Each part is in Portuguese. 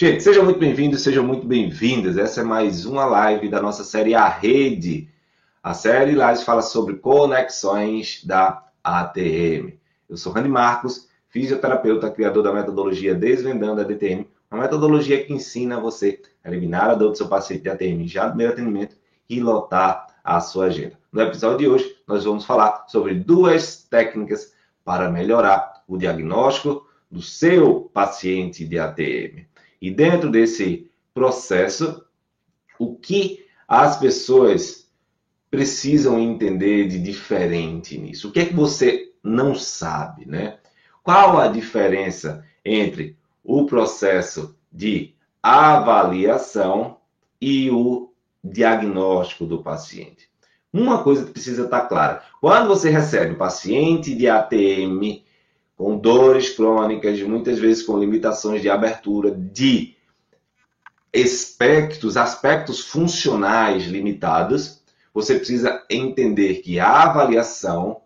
Gente, sejam muito bem-vindos, sejam muito bem-vindas. Essa é mais uma live da nossa série A Rede. A série Lives fala sobre conexões da ATM. Eu sou Randy Marcos, fisioterapeuta, criador da metodologia Desvendando a DTM, uma metodologia que ensina você a eliminar a dor do seu paciente de ATM já no primeiro atendimento e lotar a sua agenda. No episódio de hoje, nós vamos falar sobre duas técnicas para melhorar o diagnóstico do seu paciente de ATM. E dentro desse processo, o que as pessoas precisam entender de diferente nisso? O que é que você não sabe, né? Qual a diferença entre o processo de avaliação e o diagnóstico do paciente? Uma coisa que precisa estar clara. Quando você recebe um paciente de ATM com dores crônicas, muitas vezes com limitações de abertura, de aspectos funcionais limitados, você precisa entender que a avaliação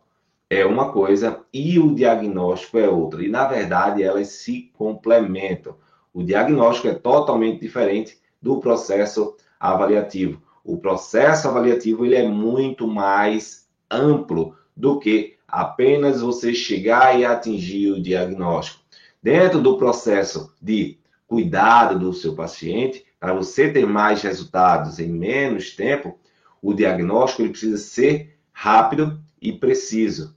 é uma coisa e o diagnóstico é outra. E, na verdade, elas se complementam. O diagnóstico é totalmente diferente do processo avaliativo. O processo avaliativo ele é muito mais amplo do que apenas você chegar e atingir o diagnóstico. Dentro do processo de cuidado do seu paciente, para você ter mais resultados em menos tempo, o diagnóstico ele precisa ser rápido e preciso.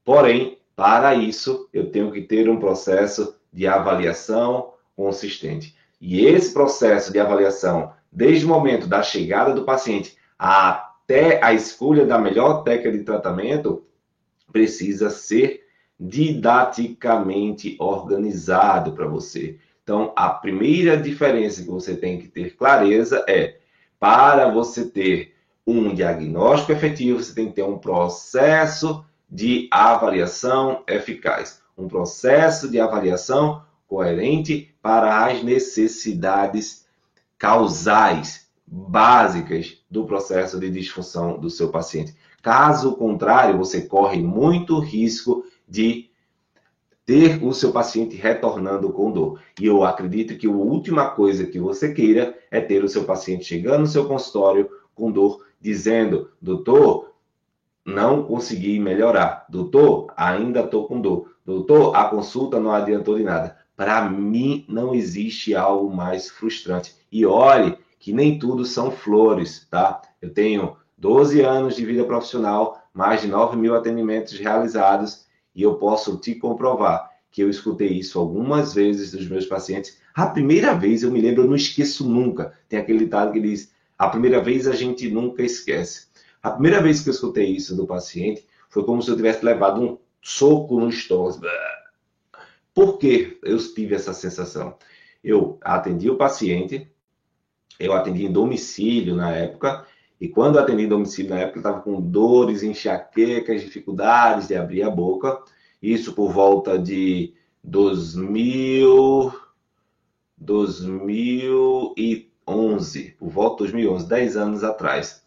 Porém, para isso, eu tenho que ter um processo de avaliação consistente. E esse processo de avaliação, desde o momento da chegada do paciente até a escolha da melhor técnica de tratamento, precisa ser didaticamente organizado para você. Então, a primeira diferença que você tem que ter clareza é, para você ter um diagnóstico efetivo, você tem que ter um processo de avaliação eficaz. Um processo de avaliação coerente para as necessidades causais, básicas do processo de disfunção do seu paciente. Caso contrário, você corre muito risco de ter o seu paciente retornando com dor. E eu acredito que a última coisa que você queira é ter o seu paciente chegando no seu consultório com dor, dizendo, doutor, não consegui melhorar. Doutor, ainda estou com dor. Doutor, a consulta não adiantou de nada. Para mim, não existe algo mais frustrante. E olhe que nem tudo são flores, tá? Eu tenho 12 anos de vida profissional, mais de 9.000 atendimentos realizados, e eu posso te comprovar que eu escutei isso algumas vezes dos meus pacientes. A primeira vez, eu me lembro, eu não esqueço nunca. Tem aquele ditado que diz, a primeira vez a gente nunca esquece. A primeira vez que eu escutei isso do paciente, foi como se eu tivesse levado um soco no estômago. Por que eu tive essa sensação? Eu atendi o paciente, eu atendi em domicílio na época, e quando eu atendi em domicílio na época, eu estava com dores, enxaquecas, dificuldades de abrir a boca. Isso por volta de 2011, por volta de 2011, 10 anos atrás.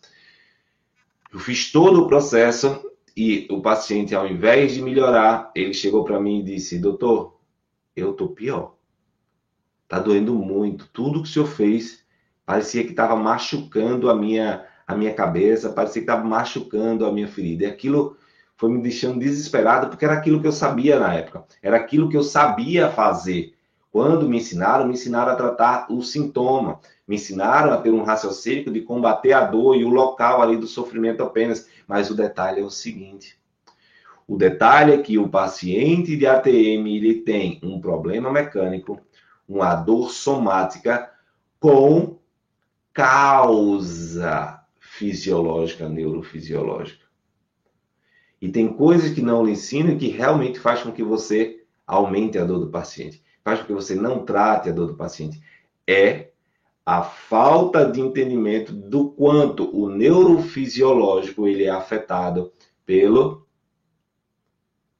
Eu fiz todo o processo e o paciente, ao invés de melhorar, ele chegou para mim e disse, doutor, eu estou pior. Está doendo muito. Tudo que o senhor fez parecia que estava machucando a minha cabeça, parecia que estava machucando a minha ferida. E aquilo foi me deixando desesperado, porque era aquilo que eu sabia na época. Era aquilo que eu sabia fazer. Quando me ensinaram a tratar o sintoma. Me ensinaram a ter um raciocínio de combater a dor e o local ali do sofrimento apenas. Mas o detalhe é o seguinte. O detalhe é que o paciente de ATM ele tem um problema mecânico, uma dor somática com causa fisiológica, neurofisiológica. E tem coisas que não lhe ensinam que realmente faz com que você aumente a dor do paciente. Faz com que você não trate a dor do paciente. É a falta de entendimento do quanto o neurofisiológico ele é afetado pelo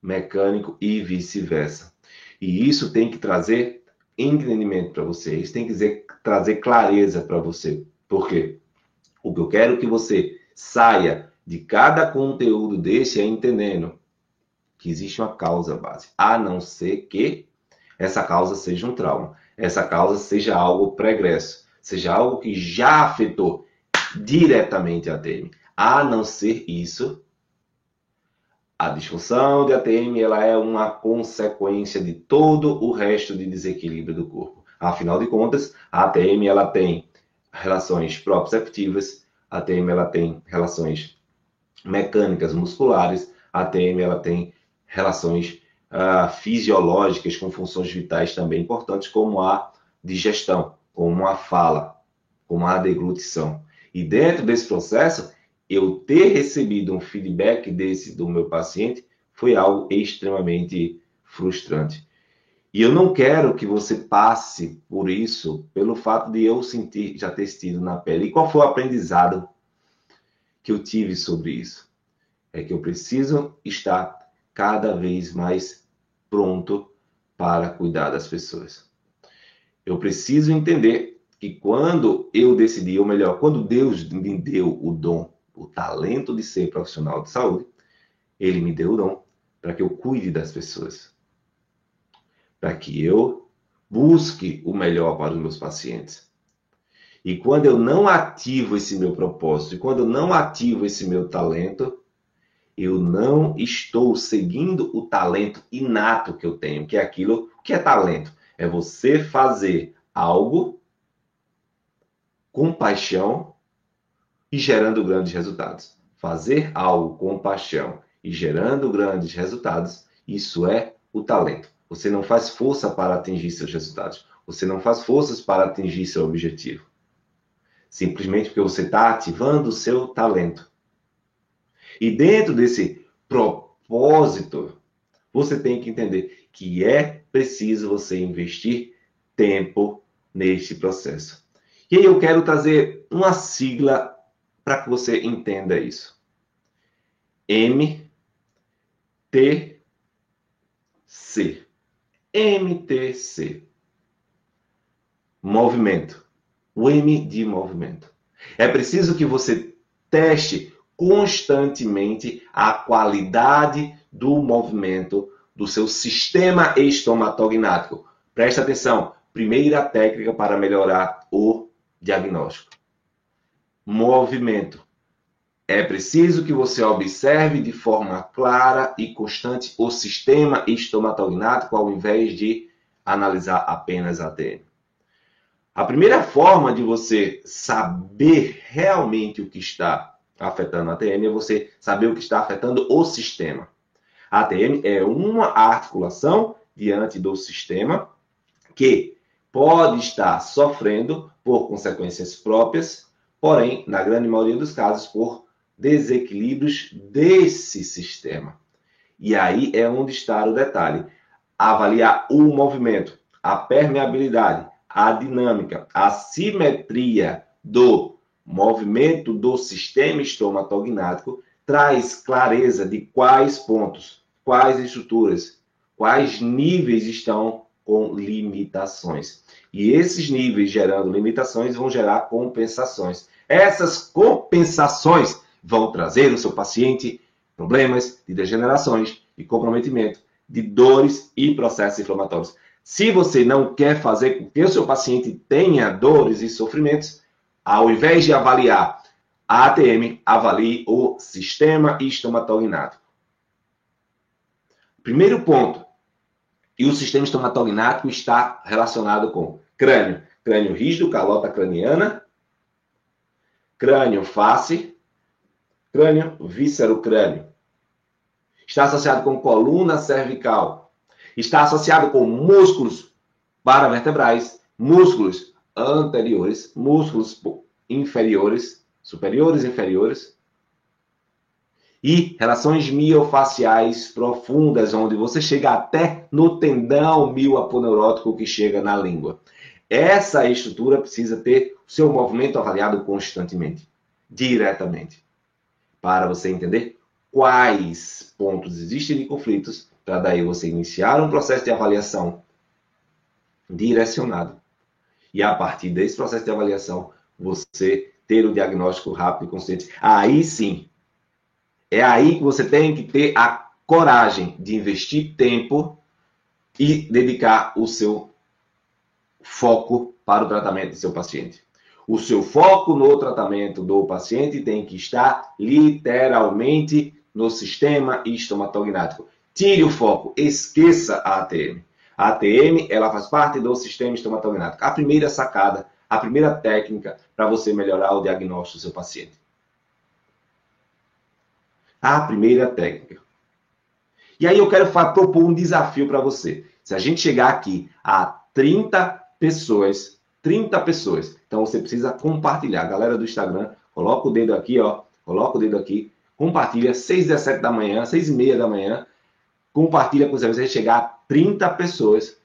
mecânico e vice-versa. E isso tem que trazer entendimento para você. Isso tem que trazer clareza para você. Por quê? O que eu quero que você saia de cada conteúdo desse é entendendo que existe uma causa base. A não ser que essa causa seja um trauma. essa causa seja algo pregresso, seja algo que já afetou diretamente a ATM. A não ser isso, a disfunção de ATM ela é uma consequência de todo o resto de desequilíbrio do corpo. Afinal de contas, a ATM ela tem relações proprioceptivas, a ATM ela tem relações mecânicas musculares, a ATM ela tem relações fisiológicas com funções vitais também importantes, como a digestão, como a fala, como a deglutição. E dentro desse processo, eu ter recebido um feedback desse do meu paciente foi algo extremamente frustrante. E eu não quero que você passe por isso pelo fato de eu sentir, já ter sentido na pele. E qual foi o aprendizado que eu tive sobre isso? É que eu preciso estar cada vez mais pronto para cuidar das pessoas. Eu preciso entender que quando eu decidi, ou melhor, quando Deus me deu o dom, o talento de ser profissional de saúde, Ele me deu o dom para que eu cuide das pessoas, para que eu busque o melhor para os meus pacientes. E quando eu não ativo esse meu propósito, e quando eu não ativo esse meu talento, eu não estou seguindo o talento inato que eu tenho, que é aquilo. O que é talento? É você fazer algo com paixão e gerando grandes resultados. Fazer algo com paixão e gerando grandes resultados, isso é o talento. Você não faz força para atingir seus resultados. Você não faz forças para atingir seu objetivo. Simplesmente porque você está ativando o seu talento. E dentro desse propósito, você tem que entender que é preciso você investir tempo neste processo. E aí eu quero trazer uma sigla para que você entenda isso. MTC. MTC. Movimento. O M de movimento. É preciso que você teste constantemente a qualidade do movimento do seu sistema estomatognático. Presta atenção. Primeira técnica para melhorar o diagnóstico. Movimento. É preciso que você observe de forma clara e constante o sistema estomatognático ao invés de analisar apenas a ATM. A primeira forma de você saber realmente o que está afetando a ATM é você saber o que está afetando o sistema. A ATM é uma articulação diante do sistema que pode estar sofrendo por consequências próprias, porém, na grande maioria dos casos, por desequilíbrios desse sistema. E aí é onde está o detalhe. Avaliar o movimento, a permeabilidade, a dinâmica, a simetria do movimento do sistema estomatognático traz clareza de quais pontos, quais estruturas, quais níveis estão com limitações. E esses níveis gerando limitações vão gerar compensações. Essas compensações vão trazer no seu paciente problemas de degenerações, de comprometimento, de dores e processos inflamatórios. Se você não quer fazer com que o seu paciente tenha dores e sofrimentos, ao invés de avaliar a ATM, avalie o sistema estomatognático. Primeiro ponto, e o sistema estomatognático está relacionado com crânio. Crânio rígido, calota craniana, crânio face, crânio víscero-crânio. Está associado com coluna cervical. Está associado com músculos paravertebrais, músculos anteriores, músculos inferiores, superiores e inferiores. E relações miofaciais profundas, onde você chega até no tendão mioaponeurótico que chega na língua. Essa estrutura precisa ter o seu movimento avaliado constantemente, diretamente, para você entender quais pontos existem de conflitos, para daí você iniciar um processo de avaliação direcionado. E a partir desse processo de avaliação, você ter o diagnóstico rápido e consciente. Aí sim, é aí que você tem que ter a coragem de investir tempo e dedicar o seu foco para o tratamento do seu paciente. O seu foco no tratamento do paciente tem que estar literalmente no sistema estomatognático. Tire o foco, esqueça a ATM. A ATM, ela faz parte do sistema estomatognático. A primeira sacada, a primeira técnica para você melhorar o diagnóstico do seu paciente. A primeira técnica. E aí eu quero propor um desafio para você. Se a gente chegar aqui a 30 pessoas, então você precisa compartilhar. Galera do Instagram, coloca o dedo aqui, ó. Coloca o dedo aqui. Compartilha, 6h17 da manhã, 6h30 da manhã. Compartilha com você chegar a 30 pessoas.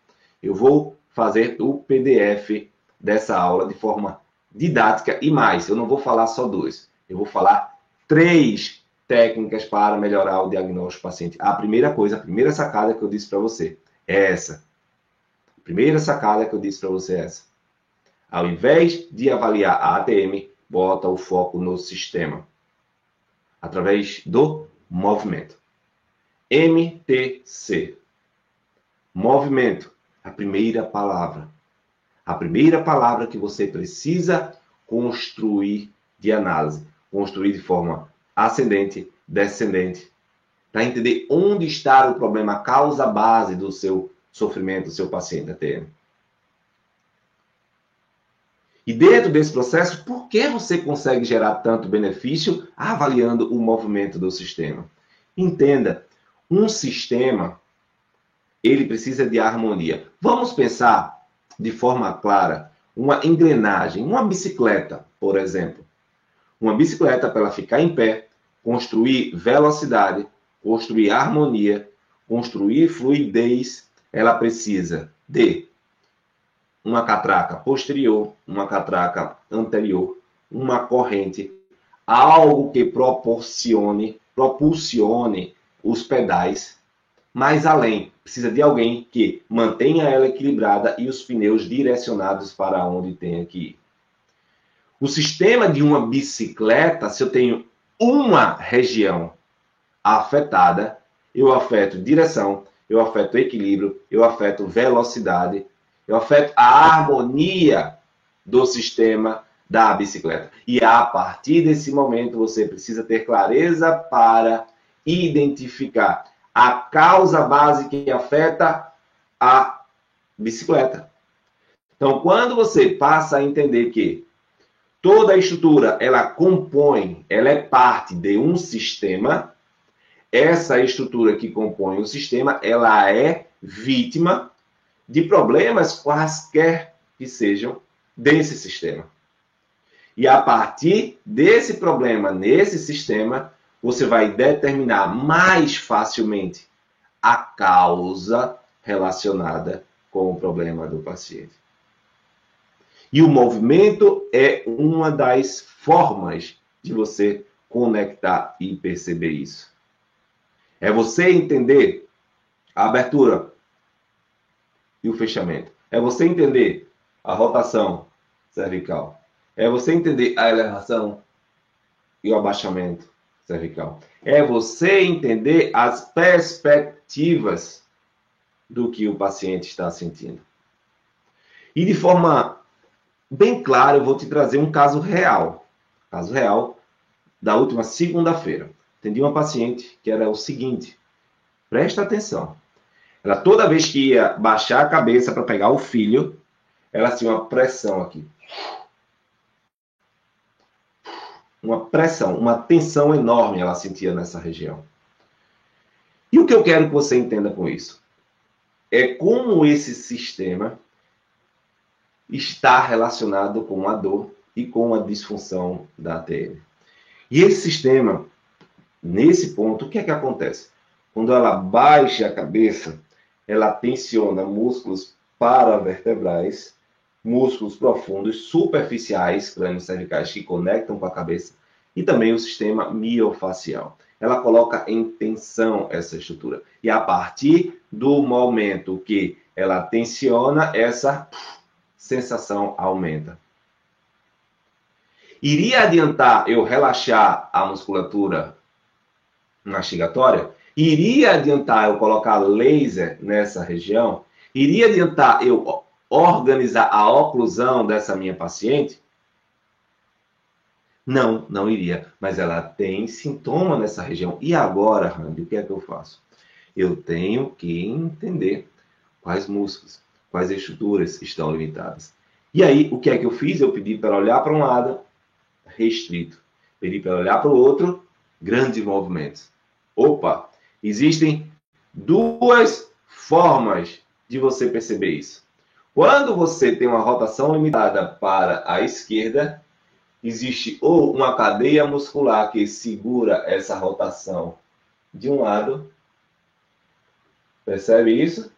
Eu vou fazer o PDF dessa aula de forma didática e mais. Eu não vou falar só 2. Eu vou falar 3 técnicas para melhorar o diagnóstico do paciente. A primeira coisa, a primeira sacada que eu disse para você é essa. A primeira sacada que eu disse para você é essa. Ao invés de avaliar a ATM, bota o foco no sistema. Através do movimento. MTC. Movimento. A primeira palavra. A primeira palavra que você precisa construir de análise. Construir de forma ascendente, descendente. Para entender onde está o problema, a causa base do seu sofrimento, do seu paciente ATM. E dentro desse processo, por que você consegue gerar tanto benefício avaliando o movimento do sistema? Entenda, um sistema, ele precisa de harmonia. Vamos pensar de forma clara, uma engrenagem, uma bicicleta, por exemplo. Uma bicicleta, para ela ficar em pé, construir velocidade, construir harmonia, construir fluidez, ela precisa de uma catraca posterior, uma catraca anterior, uma corrente, algo que propulsione os pedais, mas além, precisa de alguém que mantenha ela equilibrada e os pneus direcionados para onde tem que ir. O sistema de uma bicicleta, se eu tenho uma região afetada, eu afeto direção, eu afeto equilíbrio, eu afeto velocidade, eu afeto a harmonia do sistema da bicicleta. E a partir desse momento você precisa ter clareza para identificar a causa base que afeta a bicicleta. Então, quando você passa a entender que toda a estrutura, ela é parte de um sistema, essa estrutura que compõe o sistema, ela é vítima de problemas quaisquer que sejam desse sistema. E a partir desse problema nesse sistema, você vai determinar mais facilmente a causa relacionada com o problema do paciente. E o movimento é uma das formas de você conectar e perceber isso. É você entender a abertura e o fechamento. É você entender a rotação cervical. É você entender a elevação e o abaixamento cervical. É você entender as perspectivas do que o paciente está sentindo. E de forma bem clara, eu vou te trazer um caso real. Caso real da última segunda-feira. Atendi uma paciente que era o seguinte. Presta atenção. Ela, toda vez que ia baixar a cabeça para pegar o filho, ela tinha uma pressão aqui. Uma pressão, uma tensão enorme ela sentia nessa região. E o que eu quero que você entenda com isso? É como esse sistema está relacionado com a dor e com a disfunção da ATM. E esse sistema, nesse ponto, o que é que acontece? Quando ela baixa a cabeça, ela tensiona músculos paravertebrais, músculos profundos, superficiais, crânio-cervicais, que conectam com a cabeça, e também o sistema miofacial. Ela coloca em tensão essa estrutura. E a partir do momento que ela tensiona, essa sensação aumenta. Iria adiantar eu relaxar a musculatura mastigatória? Iria adiantar eu colocar laser nessa região? Iria adiantar eu organizar a oclusão dessa minha paciente? Não, não iria. Mas ela tem sintoma nessa região. E agora, Randy, o que é que eu faço? Eu tenho que entender quais músculos, quais estruturas estão limitadas. E aí, o que é que eu fiz? Eu pedi para olhar para um lado, restrito. Pedi para olhar para o outro, grandes movimentos. Opa, existem duas formas de você perceber isso. Quando você tem uma rotação limitada para a esquerda, existe ou uma cadeia muscular que segura essa rotação de um lado, percebe isso?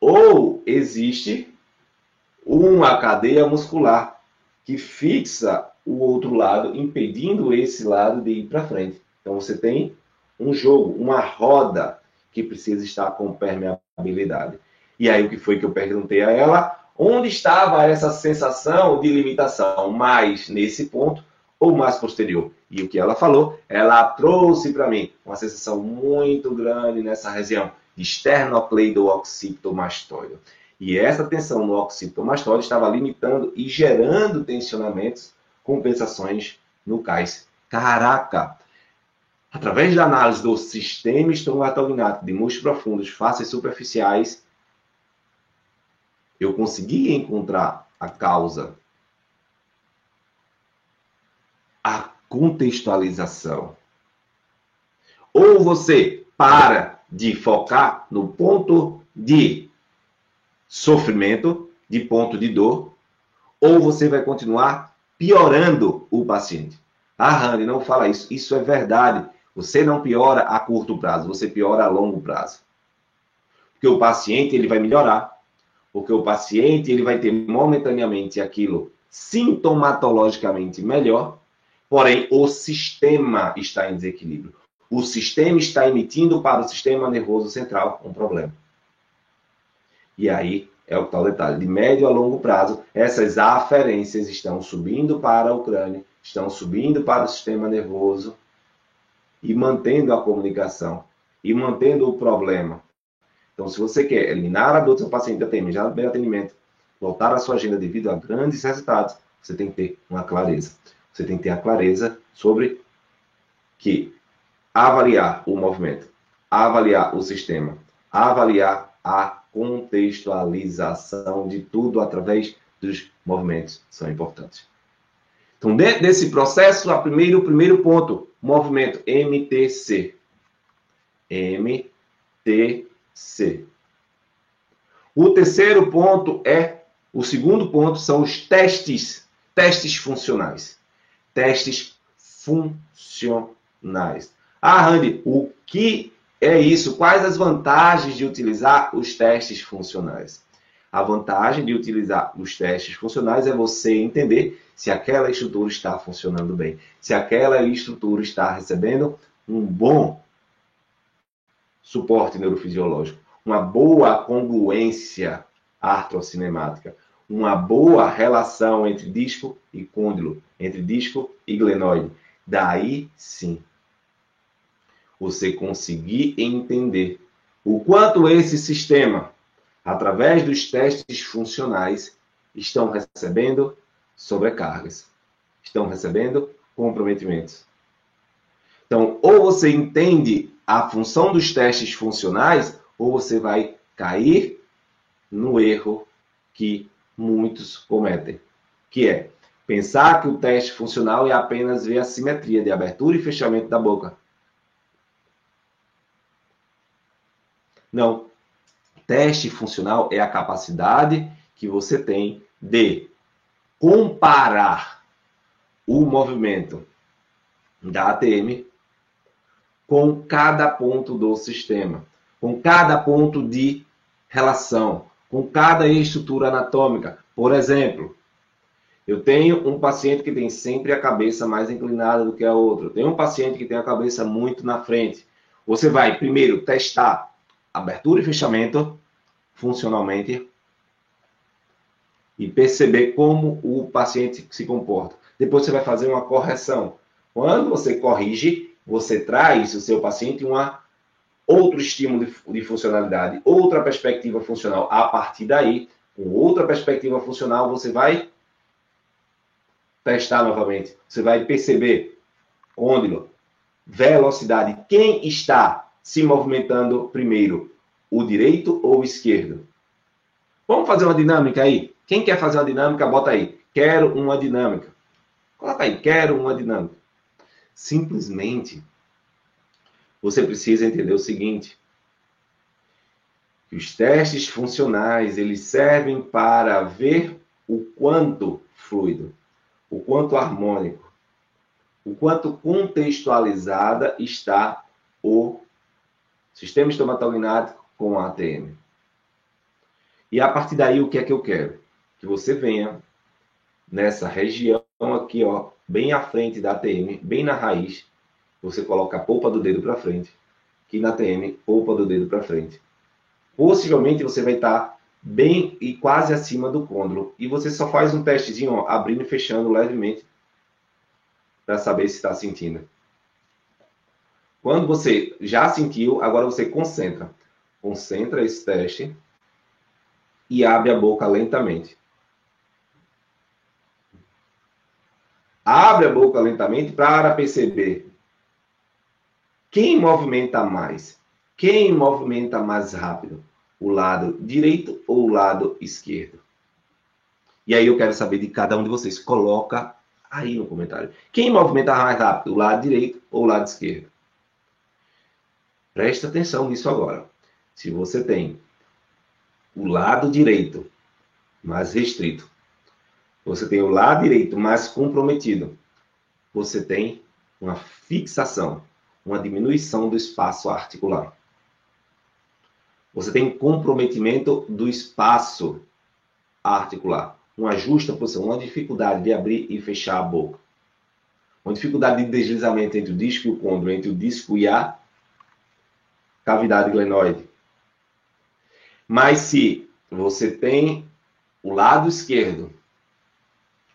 Ou existe uma cadeia muscular que fixa o outro lado, impedindo esse lado de ir para frente. Então você tem um jogo, uma roda que precisa estar com permeabilidade. E aí o que foi que eu perguntei a ela? Onde estava essa sensação de limitação? Mais nesse ponto ou mais posterior? E o que ela falou? Ela trouxe para mim uma sensação muito grande nessa região de esternocleido-occipitomastoide. E essa tensão no occipitomastoide estava limitando e gerando tensionamentos, compensações no cais. Caraca! Através da análise do sistema estomatognático de músculos profundos, fáceis e superficiais, eu consegui encontrar a causa, a contextualização. Ou você para de focar no ponto de sofrimento, de ponto de dor, ou você vai continuar piorando o paciente. Ah, Randy, não fala isso. Isso é verdade. Você não piora a curto prazo, você piora a longo prazo. Porque o paciente ele vai melhorar. Porque o paciente ele vai ter momentaneamente aquilo sintomatologicamente melhor, porém o sistema está em desequilíbrio. O sistema está emitindo para o sistema nervoso central um problema. E aí é o tal detalhe. De médio a longo prazo, essas aferências estão subindo para o crânio, estão subindo para o sistema nervoso e mantendo a comunicação, e mantendo o problema. Então, se você quer eliminar a dor do seu paciente da TM já no primeiro atendimento, voltar a sua agenda devido a grandes resultados, você tem que ter uma clareza. Você tem que ter a clareza sobre que avaliar o movimento, avaliar o sistema, avaliar a contextualização de tudo através dos movimentos são importantes. Então, dentro desse processo, o primeiro ponto, movimento MTC. MTC. O terceiro ponto o segundo ponto são os testes funcionais. Testes funcionais. Ah, Randy, o que é isso? Quais as vantagens de utilizar os testes funcionais? A vantagem de utilizar os testes funcionais é você entender se aquela estrutura está funcionando bem, se aquela estrutura está recebendo um bom suporte neurofisiológico, uma boa congruência artrocinemática, uma boa relação entre disco e côndilo, entre disco e glenoide. Daí sim, você conseguir entender o quanto esse sistema, através dos testes funcionais, estão recebendo sobrecargas, estão recebendo comprometimentos. Então, ou você entende a função dos testes funcionais, ou você vai cair no erro que muitos cometem, que é pensar que o teste funcional é apenas ver a simetria de abertura e fechamento da boca. Não. Teste funcional é a capacidade que você tem de comparar o movimento da ATM com cada ponto do sistema, com cada ponto de relação, com cada estrutura anatômica. Por exemplo, eu tenho um paciente que tem sempre a cabeça mais inclinada do que a outra. Eu tenho um paciente que tem a cabeça muito na frente. Você vai primeiro testar abertura e fechamento funcionalmente e perceber como o paciente se comporta. Depois você vai fazer uma correção. Quando você corrige, você traz o seu paciente uma outro estímulo de funcionalidade, outra perspectiva funcional. A partir daí, com outra perspectiva funcional, você vai testar novamente. Você vai perceber côndilo, velocidade. Quem está se movimentando primeiro? O direito ou o esquerdo? Vamos fazer uma dinâmica aí? Quem quer fazer uma dinâmica, bota aí. Quero uma dinâmica. Coloca aí, quero uma dinâmica. Simplesmente, você precisa entender o seguinte. Que os testes funcionais, eles servem para ver o quanto fluido, o quanto harmônico, o quanto contextualizada está o sistema estomatognático com a ATM. E a partir daí, o que é que eu quero? Que você venha nessa região aqui, ó, bem à frente da ATM, bem na raiz, você coloca a polpa do dedo para frente. Aqui na ATM, polpa do dedo para frente. Possivelmente você vai estar bem e quase acima do côndilo. E você só faz um testezinho, ó, abrindo e fechando levemente, para saber se está sentindo. Quando você já sentiu, agora você concentra. Concentra esse teste e abre a boca lentamente. Abre a boca lentamente para perceber quem movimenta mais. Quem movimenta mais rápido? O lado direito ou o lado esquerdo? E aí eu quero saber de cada um de vocês. Coloca aí no comentário. Quem movimenta mais rápido? O lado direito ou o lado esquerdo? Presta atenção nisso agora. Se você tem o lado direito mais restrito, você tem o lado direito mais comprometido, você tem uma fixação, uma diminuição do espaço articular. Você tem comprometimento do espaço articular, uma justa posição, uma dificuldade de abrir e fechar a boca, uma dificuldade de deslizamento entre o disco e o côndilo, entre o disco e a cavidade glenoide. Mas se você tem o lado esquerdo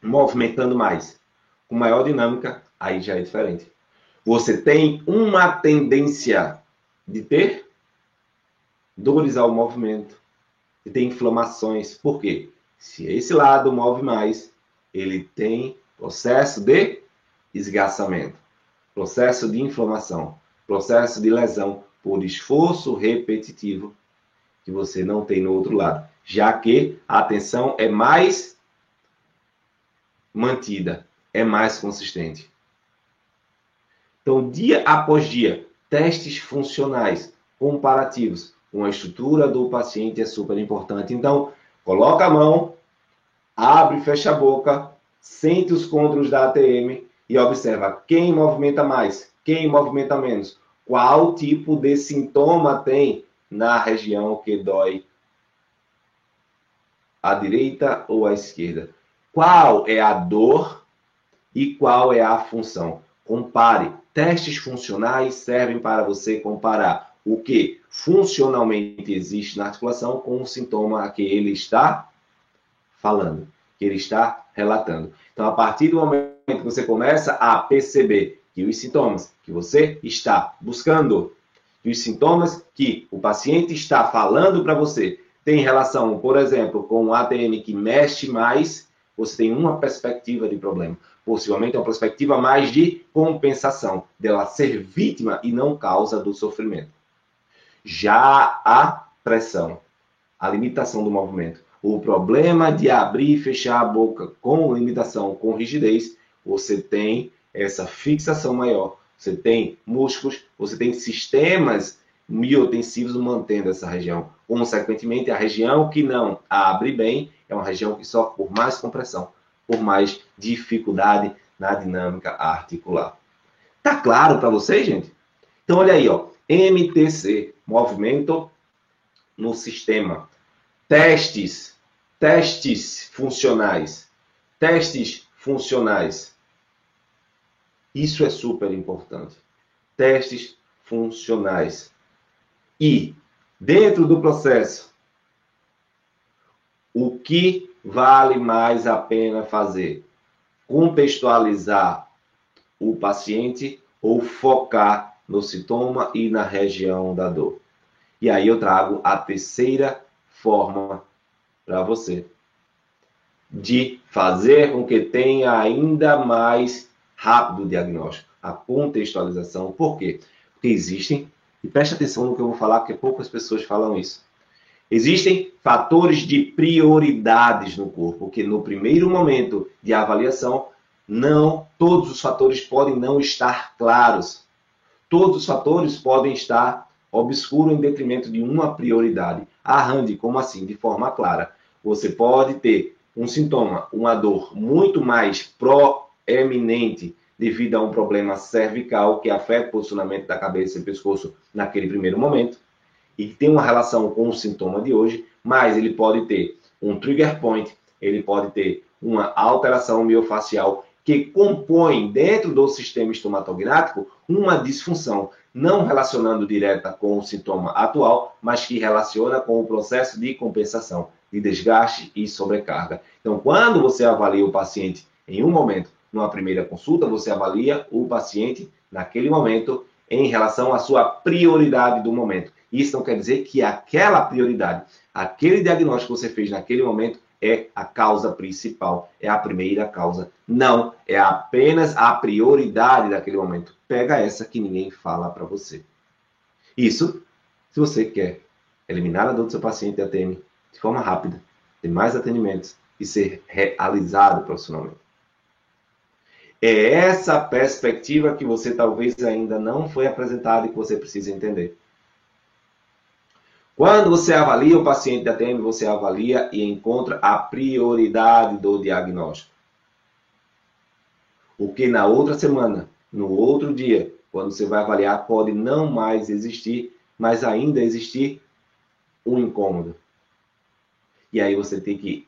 movimentando mais, com maior dinâmica, aí já é diferente. Você tem uma tendência de ter dores ao movimento, de ter inflamações. Por quê? Se esse lado move mais, ele tem processo de esgarçamento, processo de inflamação, processo de lesão por esforço repetitivo que você não tem no outro lado, já que a tensão é mais mantida, é mais consistente. Então, dia após dia, testes funcionais comparativos com a estrutura do paciente é super importante. Então, coloca a mão, abre e fecha a boca, sente os côndilos da ATM e observa quem movimenta mais, quem movimenta menos, qual tipo de sintoma tem na região que dói, à direita ou à esquerda. Qual é a dor e qual é a função? Compare. Testes funcionais servem para você comparar o que funcionalmente existe na articulação com o sintoma que ele está falando, que ele está relatando. Então, a partir do momento que você começa a perceber que os sintomas que você está buscando, que os sintomas que o paciente está falando para você tem relação, por exemplo, com o ATM que mexe mais, você tem uma perspectiva de problema. Possivelmente uma perspectiva mais de compensação, dela ser vítima e não causa do sofrimento. Já a pressão, a limitação do movimento, o problema de abrir e fechar a boca com limitação, com rigidez, você tem essa fixação maior, você tem músculos, você tem sistemas miotensivos mantendo essa região. Consequentemente, a região que não abre bem é uma região que sofre por mais compressão, por mais dificuldade na dinâmica articular. Tá claro para vocês, gente? Então, olha aí, ó, MTC, movimento no sistema. Testes funcionais. Testes funcionais. Isso é super importante. Testes funcionais. E, dentro do processo, o que vale mais a pena fazer? Contextualizar o paciente ou focar no sintoma e na região da dor. E aí eu trago a terceira forma para você de fazer com que tenha ainda mais rápido o diagnóstico, a contextualização. Por quê? Porque existem, e preste atenção no que eu vou falar, porque poucas pessoas falam isso. Existem fatores de prioridades no corpo, que no primeiro momento de avaliação, não todos os fatores podem não estar claros. Todos os fatores podem estar obscuros em detrimento de uma prioridade. Arrande, como assim? De forma clara. Você pode ter um sintoma, uma dor muito mais proeminente devido a um problema cervical que afeta o posicionamento da cabeça e pescoço naquele primeiro momento e tem uma relação com o sintoma de hoje, mas ele pode ter um trigger point, ele pode ter uma alteração miofacial que compõe dentro do sistema estomatognático uma disfunção, não relacionando direta com o sintoma atual, mas que relaciona com o processo de compensação, de desgaste e sobrecarga. Então, quando você avalia o paciente em um momento, numa primeira consulta, você avalia o paciente naquele momento em relação à sua prioridade do momento. Isso não quer dizer que aquela prioridade, aquele diagnóstico que você fez naquele momento é a causa principal, é a primeira causa. Não, é apenas a prioridade daquele momento. Pega essa que ninguém fala para você. Isso, se você quer eliminar a dor do seu paciente de ATM de forma rápida, ter mais atendimentos e ser realizado profissionalmente. É essa perspectiva que você talvez ainda não foi apresentada e que você precisa entender. Quando você avalia o paciente de ATM, você avalia e encontra a prioridade do diagnóstico. O que na outra semana, no outro dia, quando você vai avaliar, pode não mais existir, mas ainda existir um incômodo. E aí você tem que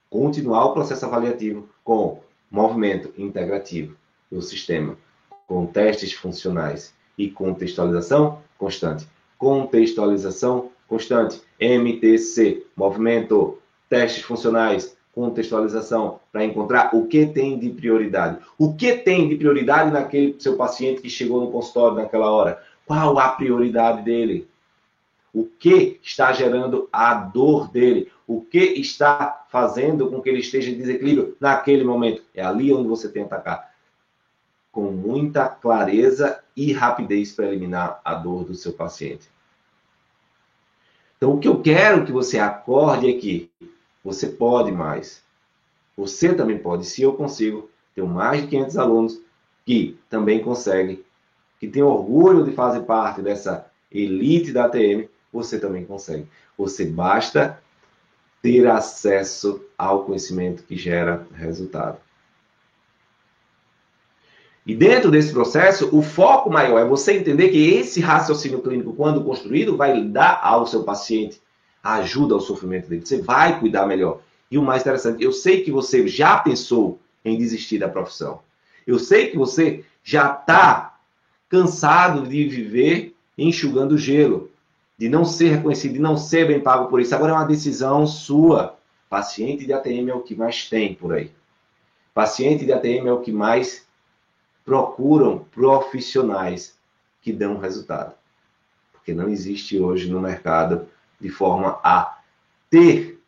continuar o processo avaliativo com movimento integrativo do sistema, com testes funcionais e contextualização constante. Contextualização constante, MTC, movimento, testes funcionais, contextualização, para encontrar o que tem de prioridade. O que tem de prioridade naquele seu paciente que chegou no consultório naquela hora? Qual a prioridade dele? O que está gerando a dor dele? O que está fazendo com que ele esteja em desequilíbrio naquele momento? É ali onde você tem que atacar. Com muita clareza e rapidez para eliminar a dor do seu paciente. Então, o que eu quero que você acorde é que você pode mais. Você também pode. Se eu consigo, tenho mais de 500 alunos que também conseguem, que têm orgulho de fazer parte dessa elite da ATM, você também consegue. Você basta ter acesso ao conhecimento que gera resultado. E dentro desse processo, o foco maior é você entender que esse raciocínio clínico, quando construído, vai dar ao seu paciente a ajuda ao sofrimento dele. Você vai cuidar melhor. E o mais interessante, eu sei que você já pensou em desistir da profissão. Eu sei que você já está cansado de viver enxugando gelo, de não ser reconhecido, de não ser bem pago por isso. Agora é uma decisão sua. Paciente de ATM é o que mais tem por aí. Paciente de ATM é o que mais procuram profissionais que dão resultado. Porque não existe hoje no mercado de forma a ter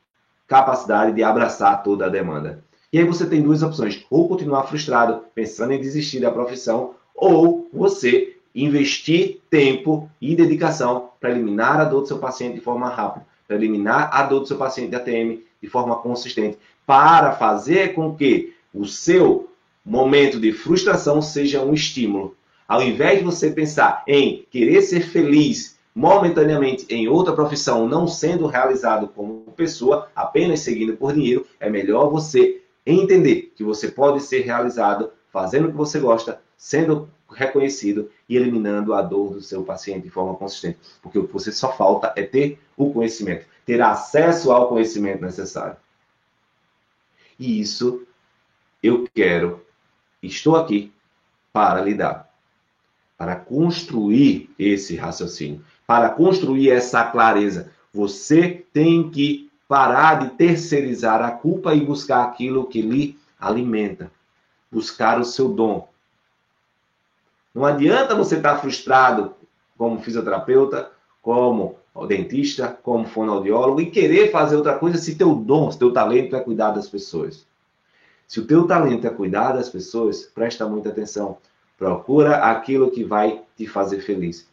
capacidade de abraçar toda a demanda. E aí você tem duas opções. Ou continuar frustrado, pensando em desistir da profissão, ou você investir tempo e dedicação para eliminar a dor do seu paciente de forma rápida, para eliminar a dor do seu paciente de ATM de forma consistente, para fazer com que o seu momento de frustração seja um estímulo. Ao invés de você pensar em querer ser feliz momentaneamente em outra profissão, não sendo realizado como pessoa, apenas seguindo por dinheiro, é melhor você entender que você pode ser realizado fazendo o que você gosta, sendo reconhecido e eliminando a dor do seu paciente de forma consistente. Porque o que você só falta é ter o conhecimento, ter acesso ao conhecimento necessário. E isso eu quero. Estou aqui para lhe dar, para construir esse raciocínio, para construir essa clareza. Você tem que parar de terceirizar a culpa e buscar aquilo que lhe alimenta, buscar o seu dom. Não adianta você estar frustrado como fisioterapeuta, como dentista, como fonoaudiólogo e querer fazer outra coisa se teu dom, se teu talento é cuidar das pessoas. Se o teu talento é cuidar das pessoas, presta muita atenção. Procura aquilo que vai te fazer feliz.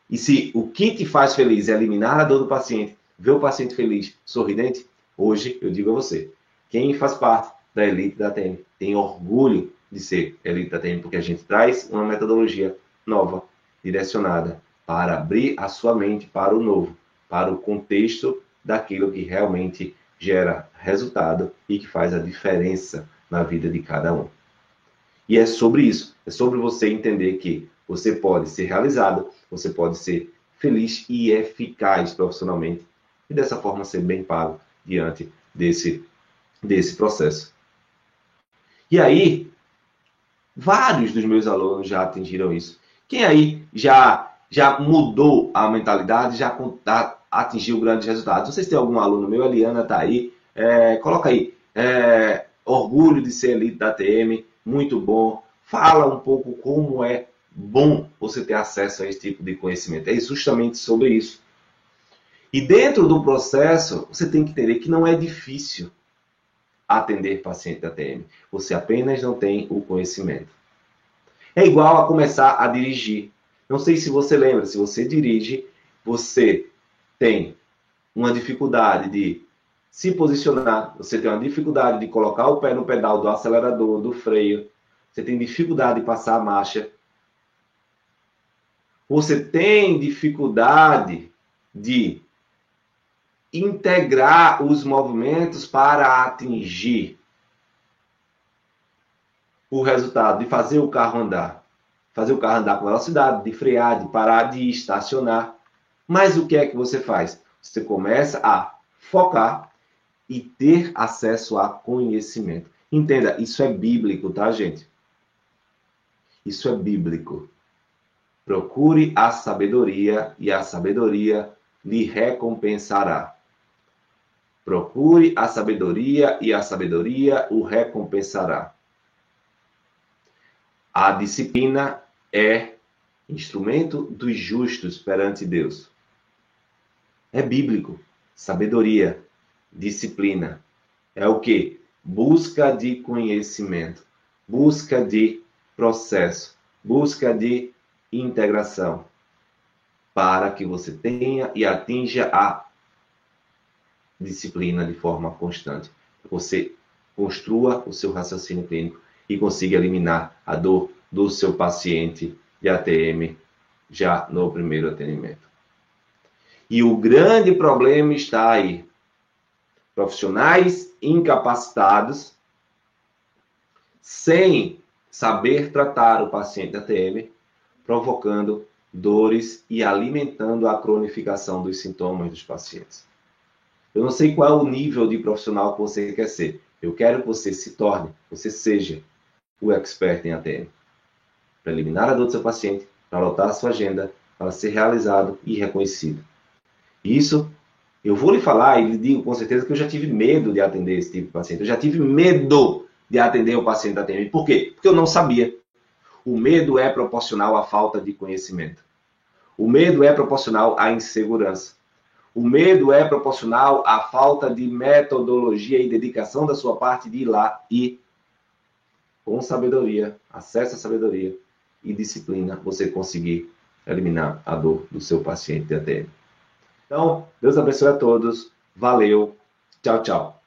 E se o que te faz feliz é eliminar a dor do paciente, ver o paciente feliz, sorridente, hoje eu digo a você, quem faz parte da elite da ATM tem orgulho de ser elite da ATM, porque a gente traz uma metodologia nova, direcionada para abrir a sua mente para o novo, para o contexto daquilo que realmente gera resultado e que faz a diferença na vida de cada um. E é sobre isso, é sobre você entender que você pode ser realizado, você pode ser feliz e eficaz profissionalmente e dessa forma ser bem pago diante desse processo. E aí, vários dos meus alunos já atingiram isso. Quem aí já mudou a mentalidade, já atingiu grandes resultados? Não sei se tem algum aluno meu, a Eliana está aí, coloca aí, orgulho de ser elite da ATM, muito bom. Fala um pouco como é bom você ter acesso a esse tipo de conhecimento. É justamente sobre isso. E dentro do processo, você tem que entender que não é difícil atender paciente da ATM. Você apenas não tem o conhecimento. É igual a começar a dirigir. Não sei se você lembra, se você dirige, você tem uma dificuldade de se posicionar, você tem uma dificuldade de colocar o pé no pedal do acelerador, do freio, você tem dificuldade de passar a marcha, você tem dificuldade de integrar os movimentos para atingir o resultado, de fazer o carro andar. Fazer o carro andar com velocidade, de frear, de parar, de estacionar. Mas o que é que você faz? Você começa a focar e ter acesso a conhecimento. Entenda, isso é bíblico, tá, gente? Isso é bíblico. Procure a sabedoria e a sabedoria lhe recompensará. Procure a sabedoria e a sabedoria o recompensará. A disciplina é instrumento dos justos perante Deus. É bíblico. Sabedoria, disciplina. É o quê? Busca de conhecimento, busca de processo, busca de integração, para que você tenha e atinja a disciplina de forma constante. Você construa o seu raciocínio clínico e consiga eliminar a dor do seu paciente de ATM já no primeiro atendimento. E o grande problema está aí. Profissionais incapacitados, sem saber tratar o paciente de ATM, provocando dores e alimentando a cronificação dos sintomas dos pacientes. Eu não sei qual é o nível de profissional que você quer ser. Eu quero que você se torne, você seja o expert em ATM. Para eliminar a dor do seu paciente, para lotar a sua agenda, para ser realizado e reconhecido. Isso, eu vou lhe falar e lhe digo com certeza que eu já tive medo de atender esse tipo de paciente. Eu já tive medo de atender o paciente da ATM. Por quê? Porque eu não sabia. O medo é proporcional à falta de conhecimento. O medo é proporcional à insegurança. O medo é proporcional à falta de metodologia e dedicação da sua parte de ir lá e, com sabedoria, acesso à sabedoria e disciplina, você conseguir eliminar a dor do seu paciente de ATM. Então, Deus abençoe a todos. Valeu. Tchau, tchau.